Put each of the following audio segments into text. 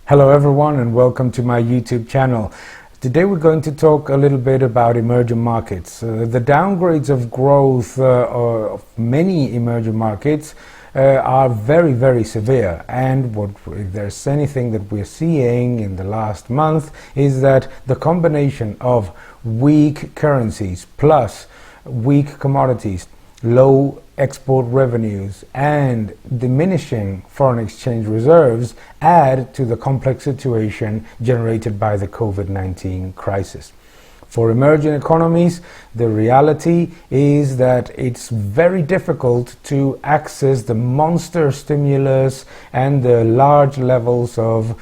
Hello everyone and welcome to my YouTube channel. Today we're going to talk a little bit about emerging markets. The downgrades of growth of many emerging markets are very severe, and if there's anything that we're seeing in the last month is that the combination of weak currencies plus weak commodities, low export revenues and diminishing foreign exchange reserves add to the complex situation generated by the COVID-19 crisis. For emerging economies, the reality is that it's very difficult to access the monster stimulus and the large levels of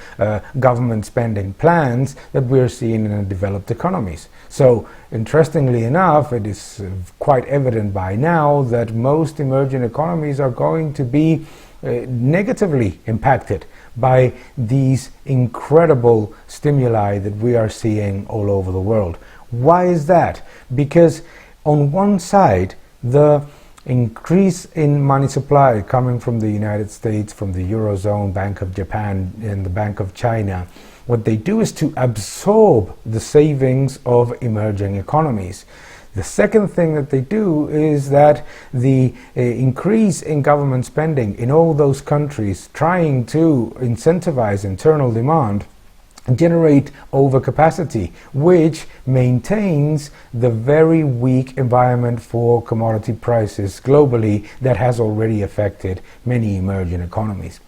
government spending plans that we're seeing in developed economies. So, interestingly enough, it is quite evident by now that most emerging economies are going to be negatively impacted by these incredible stimuli that we are seeing all over the world. Why is that? Because on one side, the increase in money supply coming from the United States, from the Eurozone, Bank of Japan, and the Bank of China, what they do is to absorb the savings of emerging economies. The second thing that they do is that the increase in government spending in all those countries trying to incentivize internal demand generate overcapacity, which maintains the very weak environment for commodity prices globally that has already affected many emerging economies.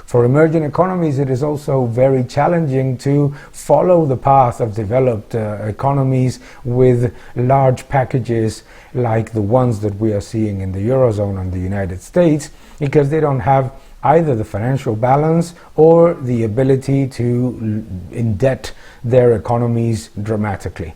For emerging economies, it is also very challenging to follow the path of developed economies with large packages like the ones that we are seeing in the Eurozone and the United States, because they don't have either the financial balance or the ability to indebt their economies dramatically.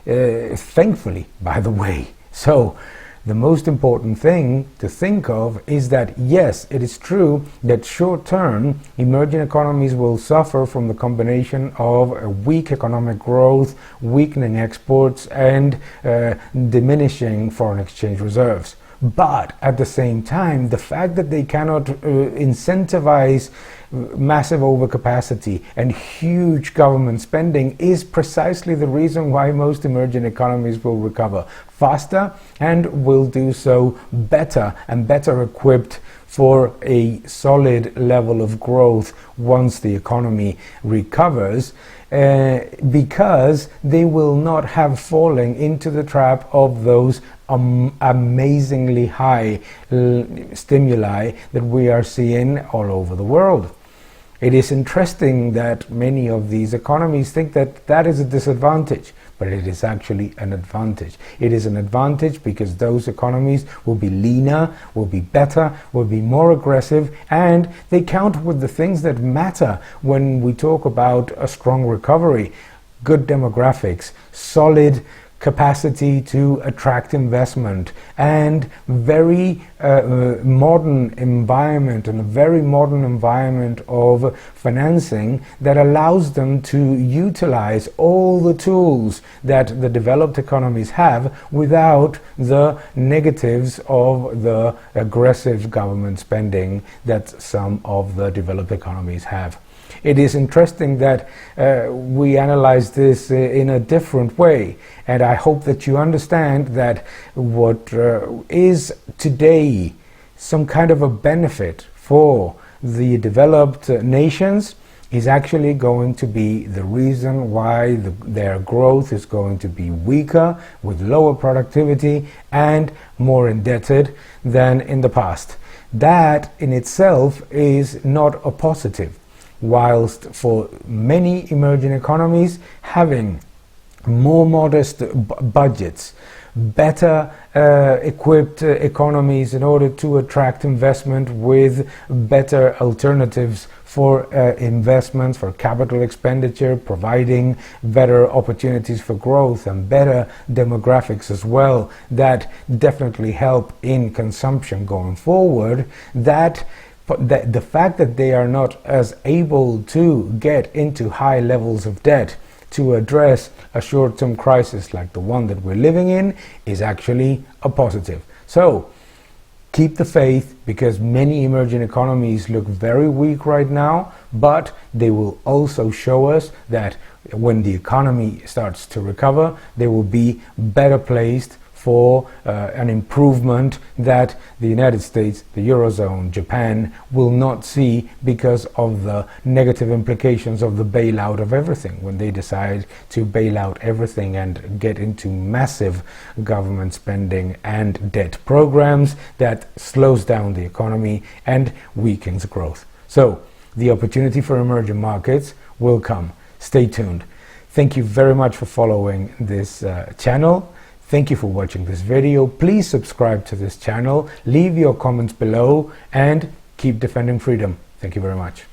Thankfully, by the way. So, the most important thing to think of is that yes, it is true that short term emerging economies will suffer from the combination of a weak economic growth, weakening exports and diminishing foreign exchange reserves. But at the same time, the fact that they cannot incentivize massive overcapacity and huge government spending is precisely the reason why most emerging economies will recover faster and will do so better and better equipped for a solid level of growth once the economy recovers, because they will not have fallen into the trap of those amazingly high stimuli that we are seeing all over the world. It is interesting that many of these economies think that that is a disadvantage, but it is actually an advantage. It is an advantage because those economies will be leaner, will be better, will be more aggressive, and they count with the things that matter when we talk about a strong recovery: good demographics, solid capacity to attract investment, and very modern environment, and a very modern environment of financing that allows them to utilize all the tools that the developed economies have without the negatives of the aggressive government spending that some of the developed economies have. It is interesting that we analyze this in a different way, and I hope that you understand that what is today some kind of a benefit for the developed nations is actually going to be the reason why their growth is going to be weaker, with lower productivity and more indebted than in the past. That in itself is not a positive. Whilst for many emerging economies, having more modest budgets, better equipped economies in order to attract investment with better alternatives for investments, for capital expenditure, providing better opportunities for growth and better demographics as well, that definitely help in consumption going forward, that the fact that they are not as able to get into high levels of debt to address a short-term crisis like the one that we're living in is actually a positive. So Keep the faith, because many emerging economies look very weak right now, but they will also show us that when the economy starts to recover, they will be better placed for an improvement that the United States, the Eurozone, Japan will not see because of the negative implications of the bailout of everything. When they decide to bail out everything and get into massive government spending and debt programs, that slows down the economy and weakens growth. So the opportunity for emerging markets will come. Stay tuned. Thank you very much for following this channel. Thank you for watching this video. Please subscribe to this channel, leave your comments below, and keep defending freedom. Thank you very much.